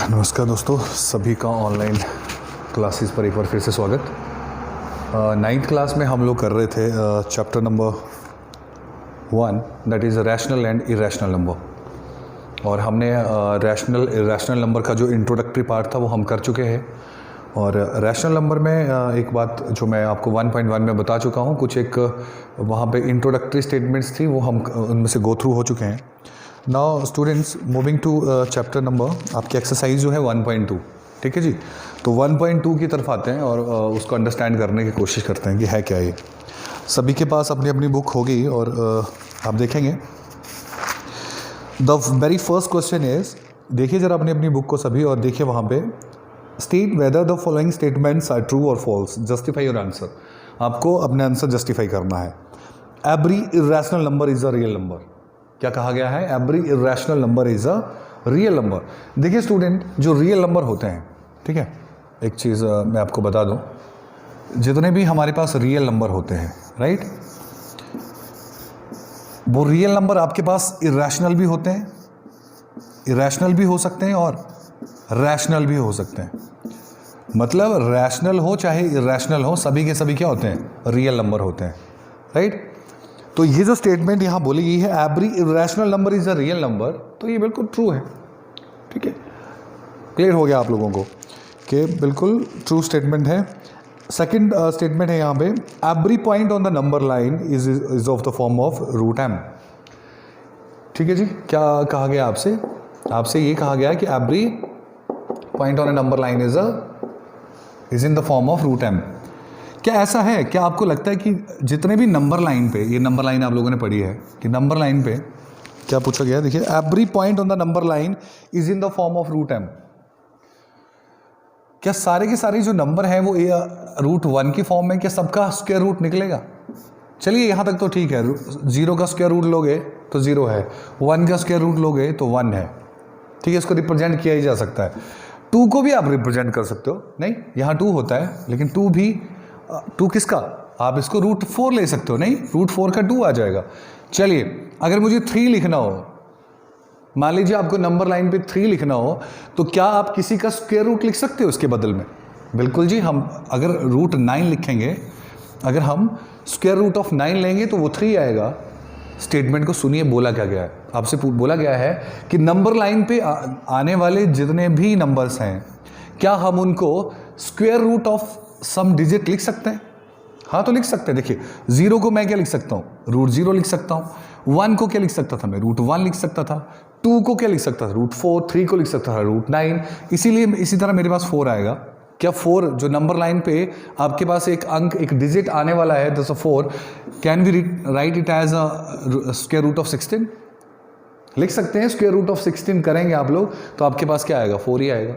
नमस्कार दोस्तों, सभी का ऑनलाइन क्लासेस पर एक बार फिर से स्वागत। नाइन्थ क्लास में हम लोग कर रहे थे chapter number 1, that is rational and irrational number. और हमने रैशनल इरेशनल नंबर का जो इंट्रोडक्टरी पार्ट था वो हम कर चुके हैं। और रैशनल नंबर में एक बात जो मैं आपको 1.1 में बता चुका हूँ, कुछ एक वहाँ पे इंट्रोडक्टरी स्टेटमेंट्स थी, वो हम उनमें से गो थ्रू हो चुके हैं। Now students, moving to chapter number, आपकी एक्सरसाइज जो है 1.2, ठीक है जी। तो 1.2 की तरफ आते हैं और उसको अंडरस्टैंड करने की कोशिश करते हैं कि है क्या ये। सभी के पास अपनी अपनी बुक होगी और आप देखेंगे the very first question is, देखिए जरा अपनी अपनी बुक को सभी और देखिए वहाँ पे, state whether the following statements are true और फॉल्स, जस्टिफाई योर आंसर। आपको अपने आंसर जस्टिफाई करना है। Every irrational number is a real number. क्या कहा गया है? Every irrational number is a real number. देखिए स्टूडेंट, जो रियल नंबर होते हैं, ठीक है, एक चीज़ मैं आपको बता दूं, जितने भी हमारे पास रियल नंबर होते हैं, राइट, वो रियल नंबर आपके पास इरेशनल भी होते हैं, इरेशनल भी हो सकते हैं और रैशनल भी हो सकते हैं। मतलब रैशनल हो चाहे इरेशनल हो, सभी के सभी क्या होते हैं? रियल नंबर होते हैं, राइट। तो ये जो स्टेटमेंट यहाँ बोली गई है, every irrational number is a real number, तो ये बिल्कुल ट्रू है, ठीक है। क्लियर हो गया आप लोगों को कि बिल्कुल ट्रू स्टेटमेंट है। सेकंड स्टेटमेंट है यहाँ पे, every point on the number line is of the form of root m. ठीक है जी, क्या कहा गया आपसे? आपसे ये कहा गया कि every point on a number line is in the form of root m. क्या ऐसा है? क्या आपको लगता है कि जितने भी नंबर लाइन पे, ये नंबर लाइन आप लोगों ने पढ़ी है कि नंबर लाइन पे क्या पूछा गया, देखिए, every point on the number line is in the form of root m. क्या सारे के सारे जो नंबर हैं वो रूट 1 की फॉर्म में, क्या सबका स्क्वायर रूट निकलेगा? चलिए यहाँ तक तो ठीक है। 0 का स्क्वायर रूट लोगे तो 0 है, 1 का स्क्वायर रूट लोगे तो 1 है, ठीक है, इसको रिप्रेजेंट किया ही जा सकता है। 2 को भी आप रिप्रेजेंट कर सकते हो, नहीं यहाँ 2 होता है, लेकिन 2 भी 2 किसका? आप इसको रूट 4 ले सकते हो, नहीं, रूट 4 का 2 आ जाएगा। चलिए, अगर मुझे 3 लिखना हो, मान लीजिए आपको नंबर लाइन पे 3 लिखना हो, तो क्या आप किसी का स्क्वायर रूट लिख सकते हो इसके बदल में? बिल्कुल जी। हम अगर रूट 9 लिखेंगे, अगर हम स्क्वायर रूट ऑफ 9 लेंगे तो वो 3 आएगा। स्टेटमेंट को सुनिए, बोला क्या गया है आपसे? बोला गया है कि नंबर लाइन पे आने वाले जितने भी नंबर्स हैं, क्या हम उनको square root of some digit लिख सकते हैं? हाँ, तो लिख सकते हैं। देखिए, 0 को मैं क्या लिख सकता हूँ? रूट 0 लिख सकता हूँ। 1 को क्या लिख सकता था मैं? रूट 1 लिख सकता था। 2 को क्या लिख सकता था? रूट 4। 3 को लिख सकता था रूट 9। इसीलिए इसी तरह मेरे पास 4 आएगा। क्या 4 जो नंबर लाइन पे आपके पास एक अंक, एक डिजिट आने वाला है, दस 4, can we write it as a square root of 16? लिख सकते हैं। स्क्वायर रूट ऑफ 16 करेंगे आप लोग तो आपके पास क्या आएगा? 4 ही आएगा,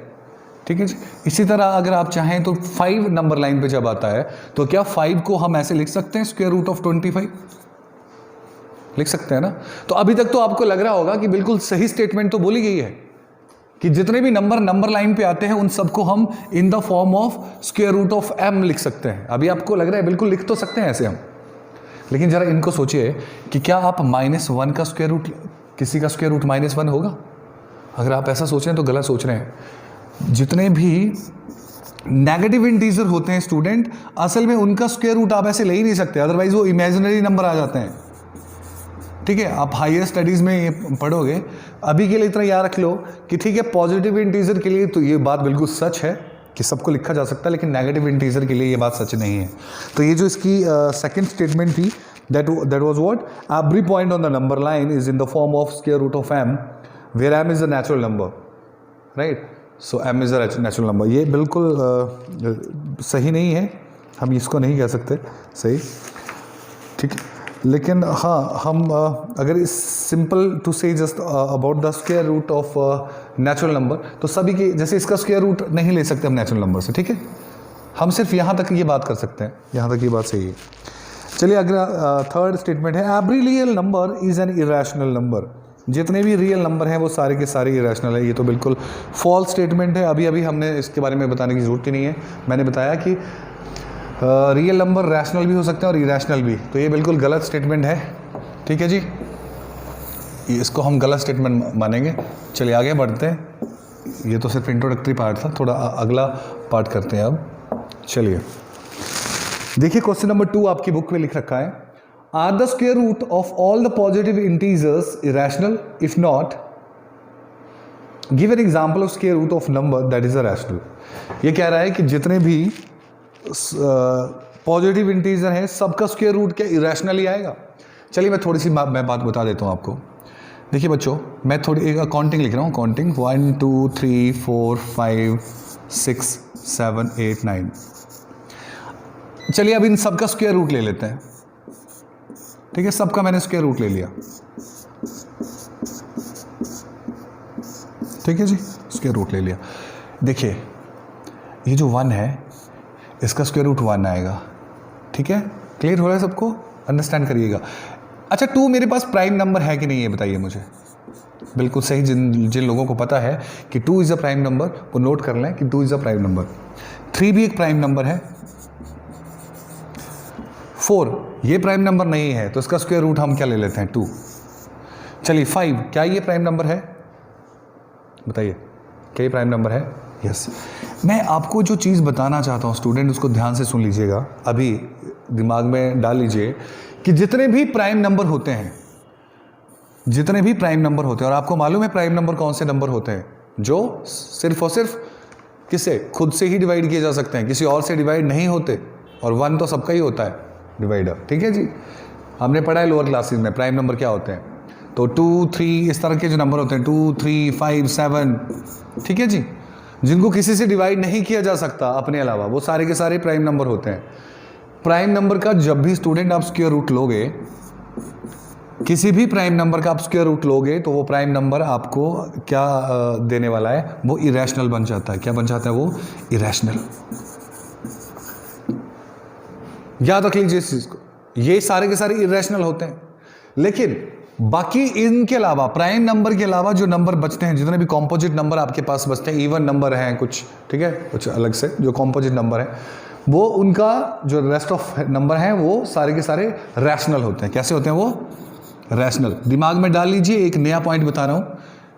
ठीक है जी। इसी तरह अगर आप चाहें तो 5 नंबर लाइन पे जब आता है तो क्या 5 को हम ऐसे लिख सकते हैं? स्क्वायर रूट ऑफ 25 लिख सकते हैं ना। तो अभी तक तो आपको लग रहा होगा कि बिल्कुल सही स्टेटमेंट तो बोली गई है कि जितने भी नंबर लाइन पे आते हैं उन सबको हम in the form of square root of m लिख सकते हैं। अभी आपको लग रहा है बिल्कुल लिख तो सकते हैं ऐसे हम, लेकिन जरा इनको सोचिए कि क्या आप -1 का स्क्वायर रूट, किसी का स्क्वायर रूट -1 होगा? अगर आप ऐसा सोच रहे हैं तो गलत सोच रहे हैं। जितने भी नेगेटिव इंटीजर होते हैं स्टूडेंट, असल में उनका स्क्वायर रूट आप ऐसे ले ही नहीं सकते, अदरवाइज वो इमेजिनरी नंबर आ जाते हैं, ठीक है। आप हायर स्टडीज में ये पढ़ोगे। अभी के लिए इतना याद रख लो कि ठीक है, पॉजिटिव इंटीजर के लिए तो ये बात बिल्कुल सच है कि सबको लिखा जा सकता है, लेकिन नेगेटिव इंटीजर के लिए ये बात सच नहीं है। तो ये जो इसकी सेकेंड स्टेटमेंट थी, that was what, every point on the number line is in the form of square root of m, where m is a natural number, right. So m is a natural number. ये बिल्कुल सही नहीं है, हम इसको नहीं कह सकते सही, ठीक है। लेकिन हाँ, हम अगर simple to say just about the square root of natural number, तो सभी के जैसे इसका स्क्वायर रूट नहीं ले सकते हम नेचुरल नंबर से, ठीक है। हम सिर्फ यहाँ तक ये बात कर सकते हैं, यहाँ तक ये बात सही है। चलिए अगला थर्ड स्टेटमेंट है, every real number is an irrational number. जितने भी रियल नंबर हैं वो सारे के सारे इरेशनल है। ये तो बिल्कुल फॉल्स स्टेटमेंट है। अभी हमने इसके बारे में बताने की ज़रूरत ही नहीं है। मैंने बताया कि रियल नंबर रैशनल भी हो सकते हैं और इरेशनल भी, तो ये बिल्कुल गलत स्टेटमेंट है, ठीक है जी। इसको हम गलत स्टेटमेंट मानेंगे। चलिए आगे बढ़ते हैं। ये तो सिर्फ इंट्रोडक्टरी पार्ट था, थोड़ा अगला पार्ट करते हैं अब। चलिए देखिए क्वेश्चन नंबर 2 आपकी बुक में लिख रखा है, are the square root of all the positive integers irrational, if not give an example of square root of number that is a rational. ये कह रहा है कि जितने भी पॉजिटिव इंटीजर हैं सबका स्क्वायर रूट क्या इरेशनल ही आएगा। चलिए मैं थोड़ी सी मैं बात बता देता हूँ आपको। देखिए बच्चों, मैं थोड़ी एक काउंटिंग लिख रहा हूँ, काउंटिंग 1 2 3 4 5 6 7 8 9। चलिए अब इन सबका स्क्वायर रूट ले लेते हैं। ठीक है, सबका मैंने स्क्वायर रूट ले लिया। ठीक है जी, स्क्वायर रूट ले लिया। देखिए ये जो 1 है इसका स्क्वायर रूट 1 आएगा। ठीक है, क्लियर हो रहा है सबको, अंडरस्टैंड करिएगा। अच्छा 2 मेरे पास प्राइम नंबर है कि नहीं ये बताइए मुझे। बिल्कुल सही, जिन लोगों को पता है कि 2 इज़ अ प्राइम नंबर वो नोट कर लें कि 2 इज़ अ प्राइम नंबर। 3 भी एक प्राइम नंबर है। 4 ये प्राइम नंबर नहीं है तो इसका स्क्वायर रूट हम क्या ले लेते हैं 2। चलिए 5 क्या ये प्राइम नंबर है, बताइए क्या ये प्राइम नंबर है? यस। मैं आपको जो चीज़ बताना चाहता हूँ स्टूडेंट उसको ध्यान से सुन लीजिएगा, अभी दिमाग में डाल लीजिए कि जितने भी प्राइम नंबर होते हैं, जितने भी प्राइम नंबर होते हैं, और आपको मालूम है प्राइम नंबर कौन से नंबर होते हैं जो सिर्फ और सिर्फ किससे, खुद से ही डिवाइड किए जा सकते हैं, किसी और से डिवाइड नहीं होते। और 1 तो सबका ही होता है डिवाइडर। ठीक है जी, हमने पढ़ा है लोअर क्लासेस में प्राइम नंबर क्या होते हैं। तो 2 3 इस तरह के जो नंबर होते हैं 2 3 5 7, ठीक है जी, जिनको किसी से डिवाइड नहीं किया जा सकता अपने अलावा, वो सारे के सारे प्राइम नंबर होते हैं। प्राइम नंबर का जब भी स्टूडेंट आप स्क्वायर रूट लोगे, किसी भी प्राइम नंबर का आप स्क्वायर रूट लोगे तो वो प्राइम नंबर आपको क्या देने वाला है, वो इरेशनल बन जाता है। क्या बन जाता है वो? इरेशनल। याद रख लीजिए इस चीज को, ये सारे के सारे इरेशनल होते हैं। लेकिन बाकी इनके अलावा, प्राइम नंबर के अलावा जो नंबर बचते हैं, जितने भी कॉम्पोजिट नंबर आपके पास बचते हैं, इवन नंबर हैं कुछ, ठीक है, कुछ अलग से जो कॉम्पोजिट नंबर है, वो उनका जो रेस्ट ऑफ नंबर हैं वो सारे के सारे रैशनल होते हैं। कैसे होते हैं वो? रैशनल। दिमाग में डाल लीजिए, एक नया पॉइंट बता रहा हूं,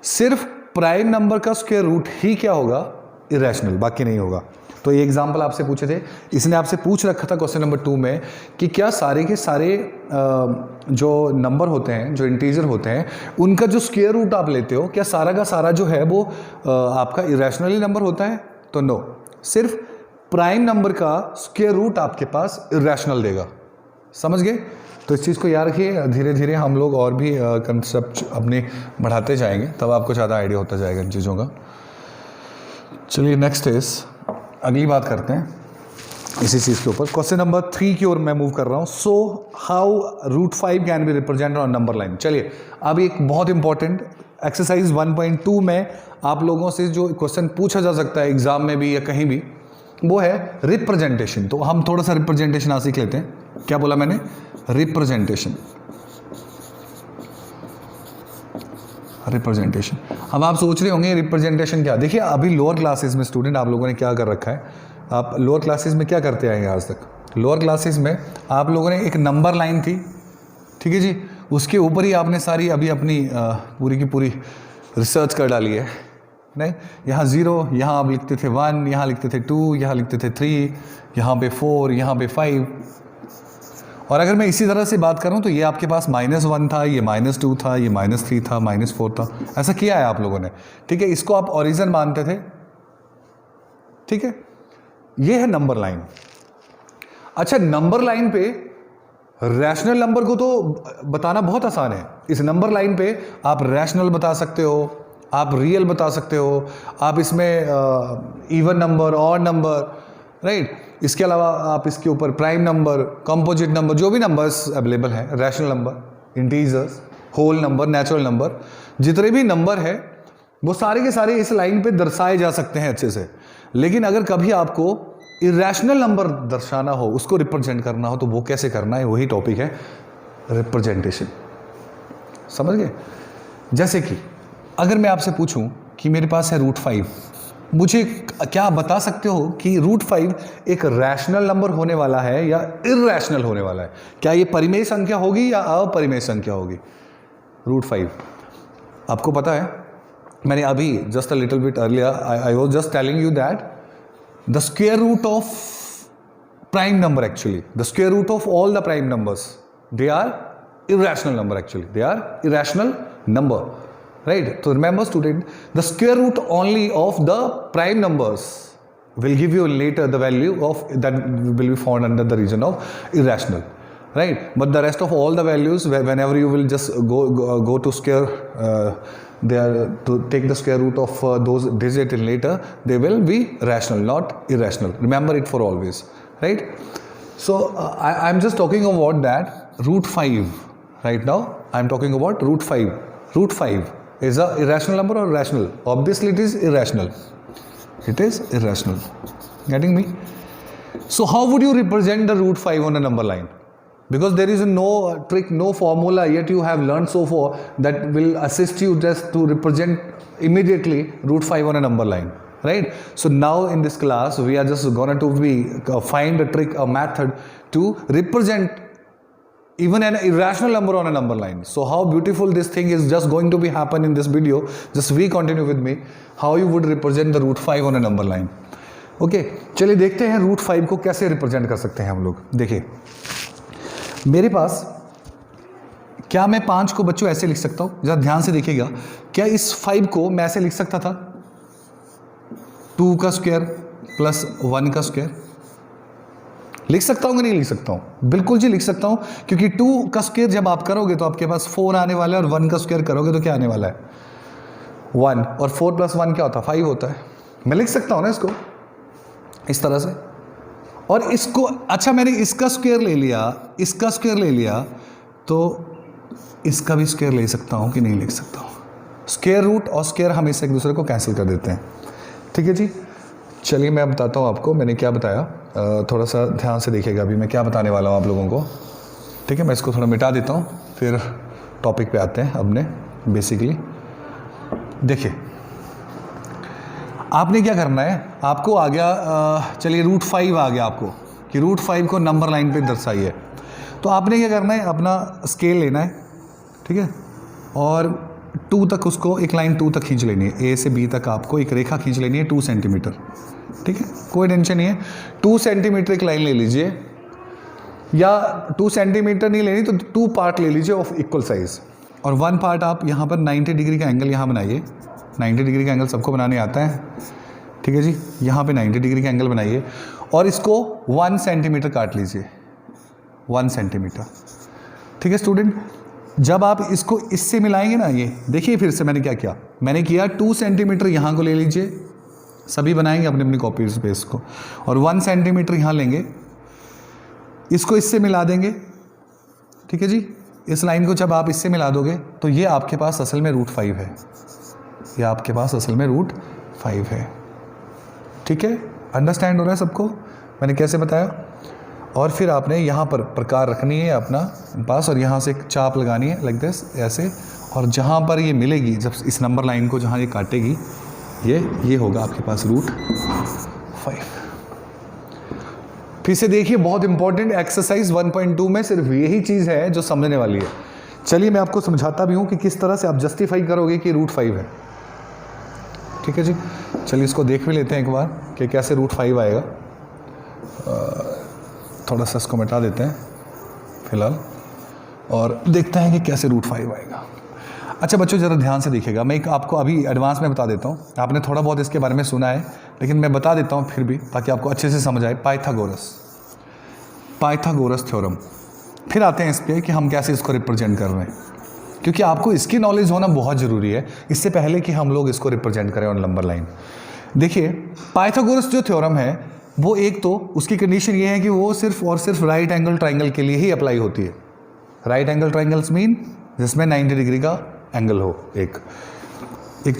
सिर्फ प्राइम नंबर का स्क्वायर रूट ही क्या होगा? इरेशनल, बाकी नहीं होगा। तो ये एग्जाम्पल आपसे पूछे थे, इसने आपसे पूछ रखा था क्वेश्चन नंबर 2 में कि क्या सारे के सारे जो नंबर होते हैं, जो इंटीजर होते हैं, उनका जो स्क्वायर रूट आप लेते हो, क्या सारा का सारा जो है वो आपका इरेशनली नंबर होता है? तो नो, सिर्फ प्राइम नंबर का स्क्वायर रूट आपके पास इरेशनल देगा। समझ गए? तो इस चीज़ को याद रखिए, धीरे धीरे हम लोग और भी कंसेप्ट अपने बढ़ाते जाएंगे, तब आपको ज़्यादा आइडिया होता जाएगा इन चीज़ों का। चलिए नेक्स्ट इज, अगली बात करते हैं इसी चीज़ के ऊपर। क्वेश्चन नंबर 3 की ओर मैं मूव कर रहा हूँ। So how root 5 can be represented on number line. चलिए अब एक बहुत इंपॉर्टेंट एक्सरसाइज 1.2 में आप लोगों से जो क्वेश्चन पूछा जा सकता है एग्जाम में भी या कहीं भी, वो है रिप्रेजेंटेशन। तो हम थोड़ा सा रिप्रेजेंटेशन आज सीख लेते हैं। क्या बोला मैंने? रिप्रेजेंटेशन। रिप्रेजेंटेशन। अब आप सोच रहे होंगे रिप्रेजेंटेशन क्या? देखिए अभी लोअर क्लासेस में स्टूडेंट आप लोगों ने क्या कर रखा है, आप लोअर क्लासेस में क्या करते आएंगे आज तक? लोअर क्लासेस में आप लोगों ने एक नंबर लाइन थी, ठीक है जी, उसके ऊपर ही आपने सारी अभी अपनी पूरी की पूरी रिसर्च कर डाली है। नहीं, यहाँ 0, यहाँ आप लिखते थे 1, यहाँ लिखते थे 2, यहाँ लिखते थे 3, यहाँ पे 4, यहाँ पे 5। और अगर मैं इसी तरह से बात करूं तो ये आपके पास -1 था, ये -2 था, ये -3 था, -4 था, ऐसा किया है आप लोगों ने। ठीक है, इसको आप ओरिजिन मानते थे। ठीक है, ये है नंबर लाइन। अच्छा, नंबर लाइन पे रैशनल नंबर को तो बताना बहुत आसान है। इस नंबर लाइन पे आप रैशनल बता सकते हो, आप रियल बता सकते हो, आप इसमें even number, odd number, right. इसके अलावा आप इसके ऊपर प्राइम नंबर, कंपोजिट नंबर, जो भी नंबर्स अवेलेबल हैं, rational number, integers, whole number, natural number, जितने भी नंबर है वो सारे के सारे इस लाइन पे दर्शाए जा सकते हैं अच्छे से। लेकिन अगर कभी आपको इरेशनल नंबर दर्शाना हो, उसको रिप्रेजेंट करना हो, तो वो कैसे करना है? वही टॉपिक है रिप्रेजेंटेशन। समझ गए? जैसे कि अगर मैं आपसे पूछूं कि मेरे पास है √5, मुझे क्या आप बता सकते हो कि √5 एक रैशनल नंबर होने वाला है या इरैशनल होने वाला है? क्या ये परिमेय संख्या होगी या अपरिमेय संख्या होगी? √5 आपको पता है मैंने अभी just a little bit earlier I was just telling you that the square root of prime number, actually the square root of all the prime numbers, they are irrational number, actually they are irrational number, right? So remember student, the square root only of the prime numbers will give you later the value of that will be found under the region of irrational, right? But the rest of all the values, whenever you will just go to square there to take the square root of those digits in later, they will be rational, not irrational. Remember it for always, right? So I'm just talking about that root 5 right now. I'm talking about root 5. Root 5 is a irrational number or rational? Obviously it is irrational. It is irrational. Getting me? So how would you represent the root 5 on a number line? Because there is no trick, no formula yet you have learned so far that will assist you just to represent immediately root 5 on a number line. Right? So now in this class we are just going to find a trick, a method to represent even an irrational number on a number line. So how beautiful this thing is just going to be happen in this video. Just we continue with me how you would represent the root 5 on a number line. Okay, चलिए देखते हैं root 5 को कैसे represent कर सकते हैं हम लोग. देखिए मेरे पास क्या मैं 5 को बच्चों ऐसे लिख सकता हूँ? जरा ध्यान से देखिएगा. क्या इस 5 को मैं ऐसे लिख सकता था 2 का स्क्वायर प्लस 1 का स्क्वायर? लिख सकता हूँ कि नहीं लिख सकता हूँ? बिल्कुल जी लिख सकता हूँ, क्योंकि 2 का स्क्वायर जब आप करोगे तो आपके पास 4 आने वाला है और 1 का स्क्वायर करोगे तो क्या आने वाला है? 1. और 4 प्लस 1 क्या होता है? 5 होता है. मैं लिख सकता हूँ ना इसको इस तरह से. और इसको अच्छा मैंने इसका स्क्वायर ले लिया, इसका स्क्वायर ले लिया, तो इसका भी स्क्वायर ले सकता हूँ कि नहीं लिख सकता हूँ? स्क्वायर रूट और स्क्वायर हमेशा एक दूसरे को कैंसिल कर देते हैं. ठीक है जी. चलिए मैं बताता हूँ आपको मैंने क्या बताया. थोड़ा सा ध्यान से देखिएगा अभी मैं क्या बताने वाला हूँ आप लोगों को. ठीक है, मैं इसको थोड़ा मिटा देता हूँ फिर टॉपिक पे आते हैं अपने. बेसिकली देखिए आपने क्या करना है, आपको आ गया चलिए रूट 5 आ गया आपको कि रूट 5 को नंबर लाइन पे दर्शाइए. तो आपने क्या करना है, अपना स्केल लेना है. ठीक है, और 2 तक उसको एक लाइन 2 तक खींच लेनी है. ए से बी तक आपको एक रेखा खींच लेनी है 2 सेंटीमीटर. ठीक है, कोई टेंशन नहीं है. 2 सेंटीमीटर एक लाइन ले लीजिए, या 2 सेंटीमीटर नहीं लेनी तो 2 पार्ट ले लीजिए ऑफ इक्वल साइज, और 1 पार्ट आप यहाँ पर 90 डिग्री का एंगल यहाँ बनाइए. 90 डिग्री का एंगल सबको बनाने आता है. ठीक है जी, यहाँ पे 90 डिग्री का एंगल बनाइए और इसको 1 सेंटीमीटर काट लीजिए. 1 सेंटीमीटर. ठीक है स्टूडेंट, जब आप इसको इससे मिलाएंगे ना, ये देखिए फिर से मैंने क्या किया, मैंने किया 2 सेंटीमीटर यहाँ को ले लीजिए, सभी बनाएंगे अपनी अपनी कॉपीज पे इसको, और 1 सेंटीमीटर यहाँ लेंगे, इसको इससे मिला देंगे. ठीक है जी, इस लाइन को जब आप इससे मिला दोगे तो ये आपके पास असल में रूट 5 है. ये आपके पास असल में रूट 5 है. ठीक है, अंडरस्टैंड हो रहा है सबको मैंने कैसे बताया? और फिर आपने यहाँ पर प्रकार रखनी है अपना पास, और यहाँ से एक चाप लगानी है लाइक दिस ऐसे, और जहाँ पर ये मिलेगी, जब इस नंबर लाइन को जहाँ ये काटेगी, ये होगा आपके पास रूट 5. फिर से देखिए, बहुत इंपॉर्टेंट एक्सरसाइज 1.2 में सिर्फ यही चीज़ है जो समझने वाली है. चलिए मैं आपको समझाता भी हूँ कि किस तरह से आप जस्टिफाई करोगे कि रूट 5 है. ठीक है जी, चलिए इसको देख भी लेते हैं एक बार कि कैसे रूट 5 आएगा. थोड़ा सा इसको मिटा देते हैं फिलहाल और देखते हैं कि कैसे रूट 5 आएगा. अच्छा बच्चों ज़रा ध्यान से देखिएगा, मैं आपको अभी एडवांस में बता देता हूँ. आपने थोड़ा बहुत इसके बारे में सुना है लेकिन मैं बता देता हूँ फिर भी, ताकि आपको अच्छे से समझ आए. Pythagoras theorem. फिर आते हैं इस पर कि हम कैसे इसको रिप्रेजेंट कर रहे हैं, क्योंकि आपको इसकी नॉलेज होना बहुत ज़रूरी है इससे पहले कि हम लोग इसको रिप्रेजेंट करें ऑन नंबर लाइन. देखिए पाइथागोरस जो थ्योरम है वो एक तो उसकी कंडीशन ये है कि वो सिर्फ और सिर्फ राइट एंगल ट्राइंगल के लिए ही अप्लाई होती है. राइट एंगल ट्राइंगल्स मीन जिसमें 90 डिग्री का एंगल हो. एक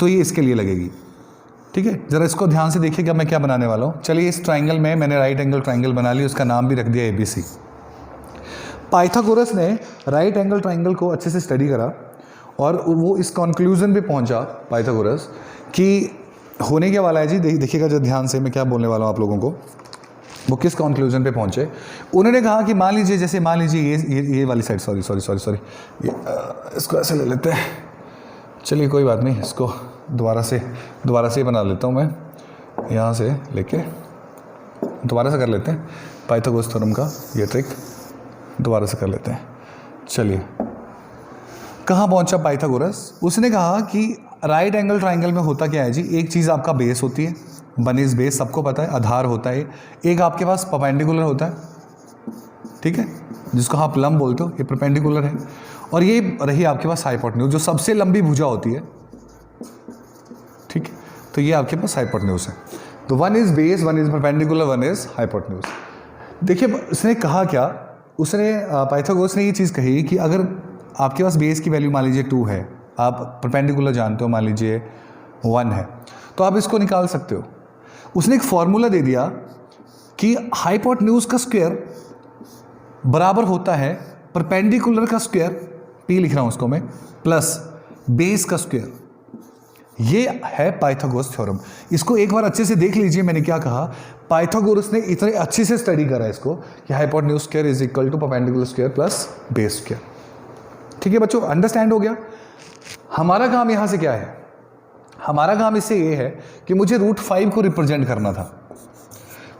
तो ये इसके लिए लगेगी. ठीक है, ज़रा इसको ध्यान से देखिएगा मैं क्या बनाने वाला हूँ. चलिए इस ट्राइंगल में मैंने राइट एंगल ट्राइंगल बना ली, उसका नाम भी रख दिया ABC. पाइथागोरस ने राइट एंगल ट्राइंगल को अच्छे से स्टडी करा और वो इस कंक्लूजन पे पहुंचा पाइथागोरस कि होने क्या वाला है जी. देखिएगा जब ध्यान से मैं क्या बोलने वाला हूँ आप लोगों को. वो किस कंक्लूजन पे पहुंचे, उन्होंने कहा कि मान लीजिए, जैसे मान लीजिए ये वाली साइड, सॉरी इसको ऐसे ले लेते हैं. चलिए कोई बात नहीं, इसको दोबारा से बना लेता हूँ मैं, यहाँ से लेके दोबारा से कर लेते हैं पाइथागोरस थ्योरम का ये ट्रिक दोबारा से कर लेते हैं। चलिए, कहाँ पहुँचा पाइथागोरस? उसने कहा कि राइट एंगल ट्राइंगल में होता क्या है जी, एक चीज़ आपका बेस होती है, वन इज बेस, सबको पता है, आधार होता है, एक आपके पास परपेंडिकुलर होता है, ठीक है, जिसको आप लंब बोलते हो, ये परपेंडिकुलर है, और ये रही आपके पास हाइपोटेन्यूज जो सबसे लंबी भुजा होती है, ठीक है, तो ये आपके पास हाइपोटेन्यूज है। तो one is base, one is perpendicular, one is hypotenuse. देखिए उसने कहा क्या, उसने पाइथागोरस ने ये चीज़ कही कि अगर आपके पास बेस की वैल्यू मान लीजिए 2 है, आप परपेंडिकुलर जानते हो मान लीजिए 1 है, तो आप इसको निकाल सकते हो। उसने एक फॉर्मूला दे दिया कि हाइपोटेन्यूज का स्क्वायर बराबर होता है परपेंडिकुलर का स्क्वायर, पी लिख रहा हूं उसको मैं, प्लस बेस का स्क्वायर। ये है पाइथागोरस थ्योरम। इसको एक बार अच्छे से देख लीजिए, मैंने क्या कहा, पाइथागोरस ने इतने अच्छे से स्टडी करा है इसको कि hypotenuse square is equal to perpendicular square plus base square. ठीक है बच्चों, अंडरस्टैंड हो गया। हमारा काम यहां से क्या है, हमारा काम इससे ये है कि मुझे √5 को रिप्रेजेंट करना था,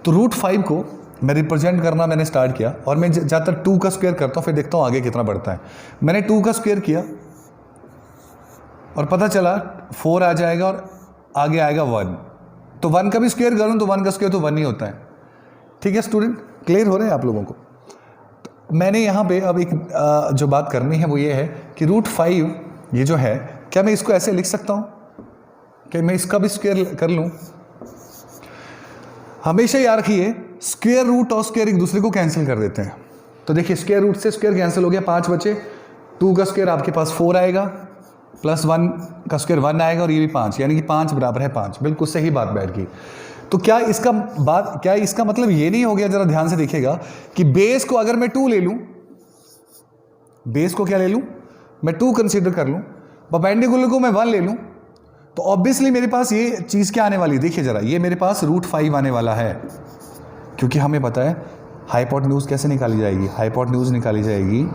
तो √5 को मैं रिप्रेजेंट करना मैंने स्टार्ट किया, और मैं ज़्यादातर 2 का स्क्वायर करता हूँ, फिर देखता हूँ आगे कितना बढ़ता है। मैंने 2 का स्क्वायर किया और पता चला 4 आ जाएगा और आगे आएगा 1, तो 1 का भी स्क्वायर करूँ तो 1 का स्क्वायर तो 1 ही होता है। ठीक है स्टूडेंट, क्लियर हो रहे हैं आप लोगों को? तो मैंने यहाँ पे अब एक जो बात करनी है वो ये है कि √5 ये जो है, क्या मैं इसको ऐसे लिख सकता हूँ कि मैं इसका भी स्क्वायर कर लूँ? हमेशा याद रखिए, स्क्वायर रूट और स्क्वायर एक दूसरे को कैंसिल कर देते हैं। तो देखिए स्क्वायर रूट से स्क्वायर कैंसिल हो गया, 5 बचे, 2 का स्क्वायर आपके पास 4 आएगा, प्लस 1 का स्क्वायर 1 आएगा, और ये भी 5, यानी कि 5 बराबर है 5। बिल्कुल सही बात बैठ गई। तो क्या इसका मतलब ये नहीं हो गया, जरा ध्यान से देखिएगा, कि बेस को अगर मैं 2 ले लूं, बेस को क्या ले लूं, मैं 2 कंसीडर कर लूं, परपेंडिकुलर को मैं 1 ले लूं, तो ऑब्वियसली मेरे पास ये चीज़ क्या आने वाली है, देखिए जरा, ये मेरे पास √5 आने वाला है, क्योंकि हमें पता है हाइपोटेन्यूज कैसे निकाली जाएगी। हाइपोटेन्यूज निकाली जाएगी,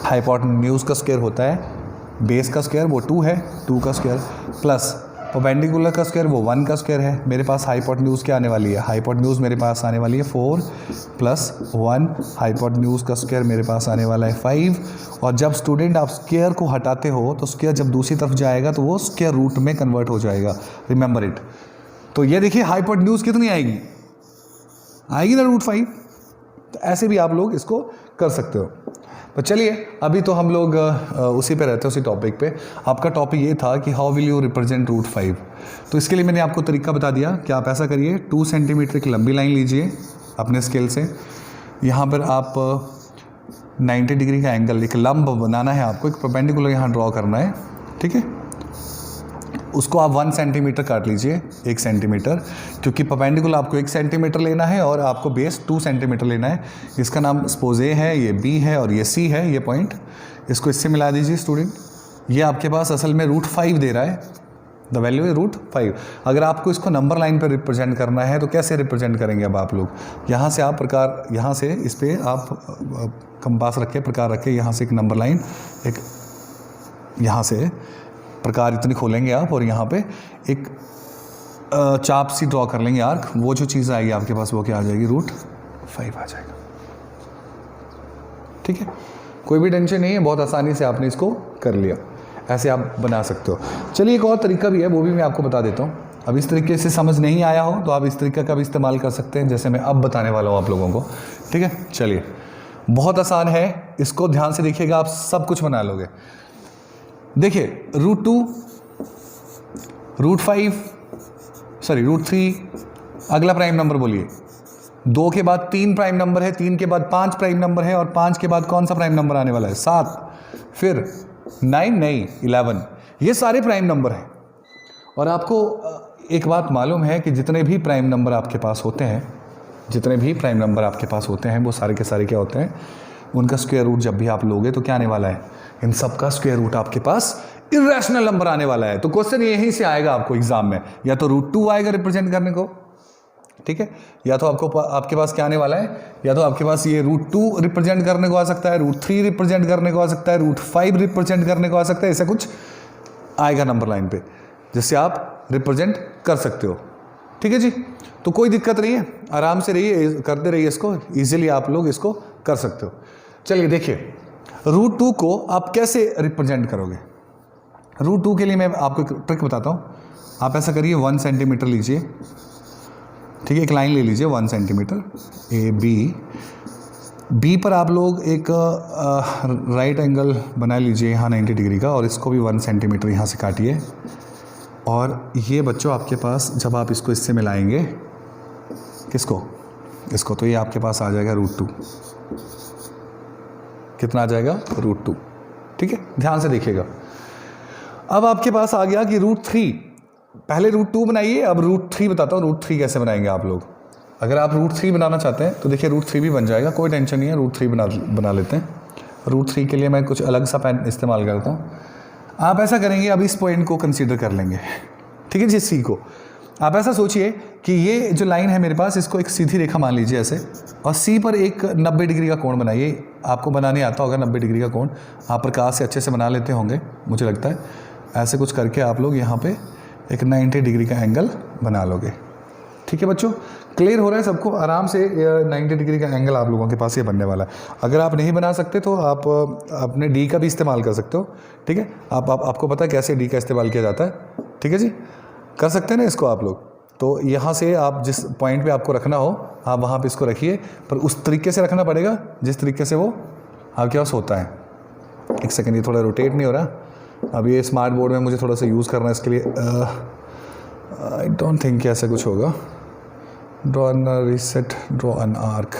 हाइपोटेन्यूज का स्क्वायर होता है बेस का स्क्वायर, वो 2 है, 2 का स्क्वायर प्लस परपेंडिकुलर का स्क्वायर, वो 1 का स्क्वायर है। मेरे पास हाइपोटेन्यूज क्या आने वाली है, हाइपोटेन्यूज मेरे पास आने वाली है 4 + 1, हाइपोटेन्यूज का स्क्वायर मेरे पास आने वाला है 5। और जब स्टूडेंट आप स्क्वायर को हटाते हो तो स्क्वायर जब दूसरी तरफ जाएगा तो वो स्क्वायर रूट में कन्वर्ट हो जाएगा, रिमेंबर इट। तो ये देखिए हाइपोटेन्यूज कितनी आएगी ना √5। तो ऐसे भी आप लोग इसको कर सकते हो। तो चलिए अभी तो हम लोग उसी पे रहते हैं, उसी टॉपिक पे। आपका टॉपिक ये था कि हाउ विल यू रिप्रेजेंट √5। तो इसके लिए मैंने आपको तरीका बता दिया कि आप ऐसा करिए, 2 सेंटीमीटर की लंबी लाइन लीजिए अपने स्केल से, यहाँ पर आप 90 डिग्री का एंगल, एक लंब बनाना है आपको, एक परपेंडिकुलर यहाँ ड्रॉ करना है, ठीक है। उसको आप 1 सेंटीमीटर काट लीजिए, 1 सेंटीमीटर, क्योंकि परपेंडिकुलर आपको 1 सेंटीमीटर लेना है और आपको बेस 2 सेंटीमीटर लेना है। इसका नाम सपोज ए है, ये बी है और ये सी है, ये पॉइंट, इसको इससे मिला दीजिए स्टूडेंट। ये आपके पास असल में √5 दे रहा है, द वैल्यू है √5। अगर आपको इसको नंबर लाइन पर रिप्रेजेंट करना है तो कैसे रिप्रेजेंट करेंगे अब आप लोग, यहाँ से आप प्रकार, यहाँ से इस पर आप कंपास रखें, प्रकार रखें, यहाँ से एक नंबर लाइन, एक यहाँ से प्रकार इतनी खोलेंगे आप, और यहाँ पे एक चाप सी ड्रॉ कर लेंगे, आर्क। वो जो चीज़ आएगी आपके पास वो क्या आ जाएगी, √5 आ जाएगा। ठीक है, कोई भी टेंशन नहीं है, बहुत आसानी से आपने इसको कर लिया, ऐसे आप बना सकते हो। चलिए एक और तरीका भी है, वो भी मैं आपको बता देता हूँ। अब इस तरीके से समझ नहीं आया हो तो आप इस तरीके का भी इस्तेमाल कर सकते हैं, जैसे मैं अब बताने वाला हूँ आप लोगों को। ठीक है, चलिए बहुत आसान है, इसको ध्यान से देखिएगा, आप सब कुछ बना लोगे। देखिए √2, √5, सॉरी √3, अगला प्राइम नंबर बोलिए। 2 के बाद 3 प्राइम नंबर है, 3 के बाद 5 प्राइम नंबर है, और 5 के बाद कौन सा प्राइम नंबर आने वाला है, 7, फिर 9 नहीं 11। ये सारे प्राइम नंबर हैं। और आपको एक बात मालूम है कि जितने भी प्राइम नंबर आपके पास होते हैं, जितने भी प्राइम नंबर आपके पास होते हैं, वो सारे के सारे क्या होते हैं, उनका स्क्वायर रूट जब भी आप लोगे तो क्या आने वाला है, इन सब का स्क्वायर रूट आपके पास इरेशनल नंबर आने वाला है। तो क्वेश्चन यहीं से आएगा आपको एग्जाम में, या तो √2 आएगा रिप्रेजेंट करने को, ठीक है, या तो आपके पास क्या आने वाला है, या तो आपके पास ये √2 रिप्रेजेंट करने को आ सकता है, √3 रिप्रेजेंट करने को आ सकता है, √5 रिप्रेजेंट करने को आ सकता है, ऐसा कुछ आएगा नंबर लाइन पे। जिससे आप रिप्रेजेंट कर सकते हो। ठीक है जी, तो कोई दिक्कत नहीं है, आराम से रहिए, करते रहिए इसको, इजीली आप लोग इसको कर सकते हो। चलिए देखिए, √2 को आप कैसे रिप्रेजेंट करोगे। √2 के लिए मैं आपको एक ट्रिक बताता हूँ। आप ऐसा करिए, 1 सेंटीमीटर लीजिए, ठीक है, एक लाइन ले लीजिए 1 सेंटीमीटर ए बी पर आप लोग एक राइट एंगल बना लीजिए यहाँ 90 डिग्री का, और इसको भी 1 सेंटीमीटर यहाँ से काटिए। और ये बच्चों आपके पास जब आप इसको इससे मिलाएंगे, किसको, इसको, तो ये आपके पास आ जाएगा √2। कितना आ जाएगा, √2। ठीक है, ध्यान से देखिएगा। अब आपके पास आ गया कि √3, पहले √2 बनाइए, अब √3 बताता हूँ √3 कैसे बनाएंगे आप लोग। अगर आप √3 बनाना चाहते हैं तो देखिए √3 भी बन जाएगा, कोई टेंशन नहीं है, √3 बना लेते हैं। √3 के लिए मैं कुछ अलग सा पेन इस्तेमाल करता हूँ। आप ऐसा करेंगे, अब इस पॉइंट को कंसीडर कर लेंगे, ठीक है जी, सी को। आप ऐसा सोचिए कि ये जो लाइन है मेरे पास, इसको एक सीधी रेखा मान लीजिए ऐसे, और सी पर एक 90 डिग्री का कोण बनाइए। आपको बनाने आता होगा 90 डिग्री का कोण, आप प्रकाश से अच्छे से बना लेते होंगे मुझे लगता है। ऐसे कुछ करके आप लोग यहाँ पे एक 90 डिग्री का एंगल बना लोगे। ठीक है बच्चों, क्लियर हो रहा है सबको, आराम से 90 डिग्री का एंगल आप लोगों के पास ये बनने वाला है। अगर आप नहीं बना सकते तो आप अपने डी का भी इस्तेमाल कर सकते हो। ठीक है, आपको पता है कैसे डी का इस्तेमाल किया जाता है। ठीक है जी, कर सकते हैं ना इसको आप लोग। तो यहाँ से आप जिस पॉइंट पे आपको रखना हो, आप वहाँ पे इसको रखिए, पर उस तरीके से रखना पड़ेगा जिस तरीके से वो आपके पास होता है। एक सेकेंड, ये थोड़ा रोटेट नहीं हो रहा। अब ये स्मार्ट बोर्ड में मुझे थोड़ा सा यूज़ करना है, इसके लिए आई डोंट थिंक ऐसा कुछ होगा। Draw an reset, draw an arc.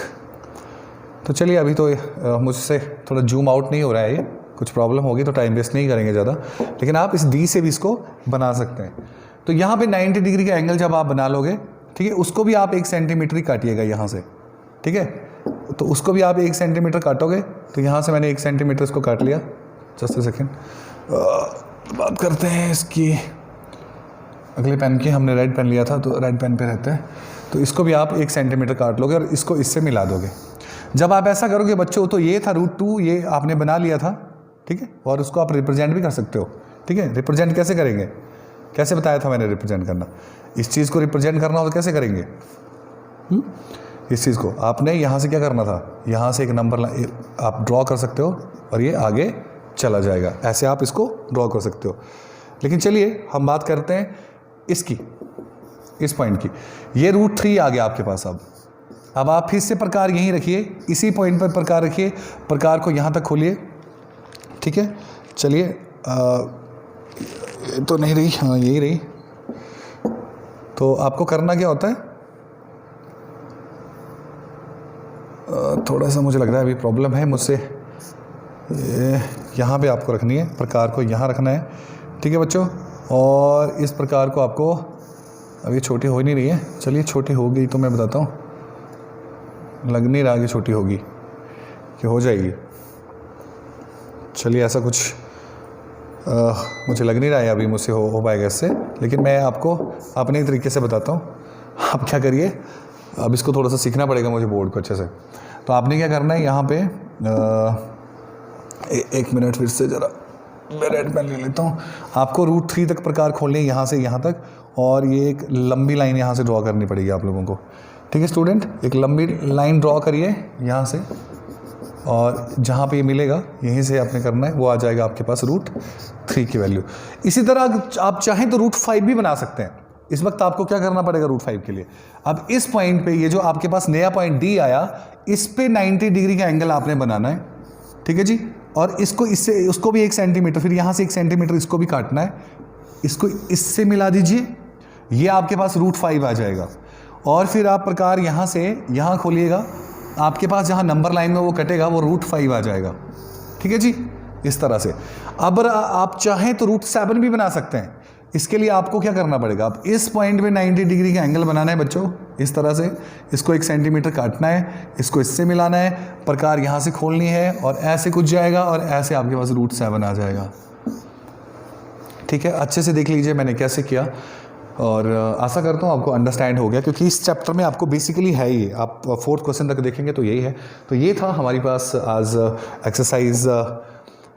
तो चलिए, अभी तो मुझसे थोड़ा जूम आउट नहीं हो रहा है, ये कुछ प्रॉब्लम होगी तो टाइम वेस्ट नहीं करेंगे ज़्यादा, लेकिन आप इस डी से भी इसको बना सकते हैं। तो यहाँ पे 90 डिग्री का एंगल जब आप बना लोगे, ठीक है, उसको भी आप 1 सेंटीमीटर ही काटिएगा यहाँ से। ठीक है, तो उसको भी आप 1 सेंटीमीटर काटोगे, तो यहाँ से मैंने 1 सेंटीमीटर इसको काट लिया। जस्ट अ सेकेंड, बात करते हैं इसकी अगले पेन की। हमने रेड पेन लिया था तो रेड पेन पे रहते हैं। तो इसको भी आप 1 सेंटीमीटर काट लोगे और इसको इससे मिला दोगे। जब आप ऐसा करोगे बच्चों, तो ये था √2, ये आपने बना लिया था। ठीक है, और उसको आप रिप्रेजेंट भी कर सकते हो। ठीक है, रिप्रेजेंट कैसे करेंगे, कैसे बताया था मैंने रिप्रेजेंट करना। इस चीज़ को रिप्रेजेंट करना हो तो कैसे करेंगे, इस चीज़ को आपने यहाँ से क्या करना था, यहाँ से एक नंबर आप ड्रॉ कर सकते हो और ये आगे चला जाएगा। ऐसे आप इसको ड्रॉ कर सकते हो। लेकिन चलिए हम बात करते हैं इसकी, इस पॉइंट की। ये √3 आ गया आपके पास। अब आप फिर से प्रकार यहीं रखिए, इसी पॉइंट पर प्रकार रखिए, प्रकार को यहाँ तक खोलिए। ठीक है, चलिए, तो नहीं रही, हाँ यही रही। तो आपको करना क्या होता है, थोड़ा सा मुझे लग रहा है अभी प्रॉब्लम है मुझसे। यहाँ पे आपको रखनी है, प्रकार को यहाँ रखना है। ठीक है बच्चों, और इस प्रकार को आपको, अभी छोटी हो नहीं रही है, चलिए छोटी हो गई तो मैं बताता हूँ, लग नहीं रहा कि छोटी होगी कि हो जाएगी। चलिए, ऐसा कुछ मुझे लग नहीं रहा है अभी मुझसे हो पाएगा इससे, लेकिन मैं आपको अपने तरीके से बताता हूँ। आप क्या करिए, अब इसको थोड़ा सा सीखना पड़ेगा मुझे बोर्ड को अच्छे से। तो आपने क्या करना है, यहाँ पे एक मिनट, फिर से ज़रा मैं रेड पेन ले लेता हूँ। आपको √3 तक प्रकार खोलने, यहाँ से यहाँ तक, और ये एक लंबी लाइन यहाँ से ड्रॉ करनी पड़ेगी आप लोगों को। ठीक है स्टूडेंट, एक लंबी लाइन ड्रॉ करिए यहाँ से, और जहाँ पे ये मिलेगा यहीं से आपने करना है, वो आ जाएगा आपके पास √3 की वैल्यू। इसी तरह आप चाहें तो √5 भी बना सकते हैं। इस वक्त आपको क्या करना पड़ेगा √5 के लिए, अब इस पॉइंट पे, ये जो आपके पास नया पॉइंट डी आया, इस पे 90 डिग्री का एंगल आपने बनाना है। ठीक है जी, और इसको इससे, उसको भी 1 सेंटीमीटर, फिर यहाँ से 1 सेंटीमीटर इसको भी काटना है, इसको इससे मिला दीजिए, ये आपके पास √5 आ जाएगा। और फिर आप प्रकार यहाँ से यहाँ खोलिएगा, आपके पास जहाँ नंबर लाइन में वो कटेगा वो √5 आ जाएगा। ठीक है जी, इस तरह से। अब आप चाहें तो √7 भी बना सकते हैं। इसके लिए आपको क्या करना पड़ेगा, आप इस पॉइंट पे 90 डिग्री का एंगल बनाना है बच्चों, इस तरह से। इसको 1 सेंटीमीटर काटना है, इसको इससे मिलाना है, प्रकार यहाँ से खोलनी है, और ऐसे कुछ जाएगा, और ऐसे आपके पास √7 आ जाएगा। ठीक है, अच्छे से देख लीजिए मैंने कैसे किया, और आशा करता हूँ आपको अंडरस्टैंड हो गया, क्योंकि इस चैप्टर में आपको बेसिकली है ही, आप 4th क्वेश्चन तक देखेंगे तो यही है। तो ये था हमारे पास आज एक्सरसाइज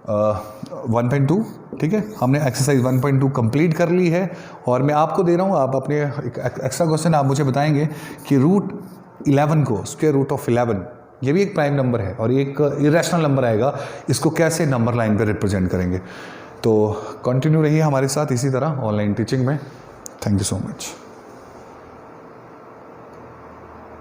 1.2, ठीक है। हमने एक्सरसाइज 1.2 कंप्लीट कर ली है और मैं आपको दे रहा हूँ, आप अपने एक्स्ट्रा क्वेश्चन आप मुझे बताएंगे कि रूट 11 को स्क्वायर रूट ऑफ 11, ये भी एक प्राइम नंबर है और एक इरेशनल नंबर आएगा, इसको कैसे नंबर लाइन पे रिप्रेजेंट करेंगे। तो कंटिन्यू रहिए हमारे साथ इसी तरह ऑनलाइन टीचिंग में। Thank you so much.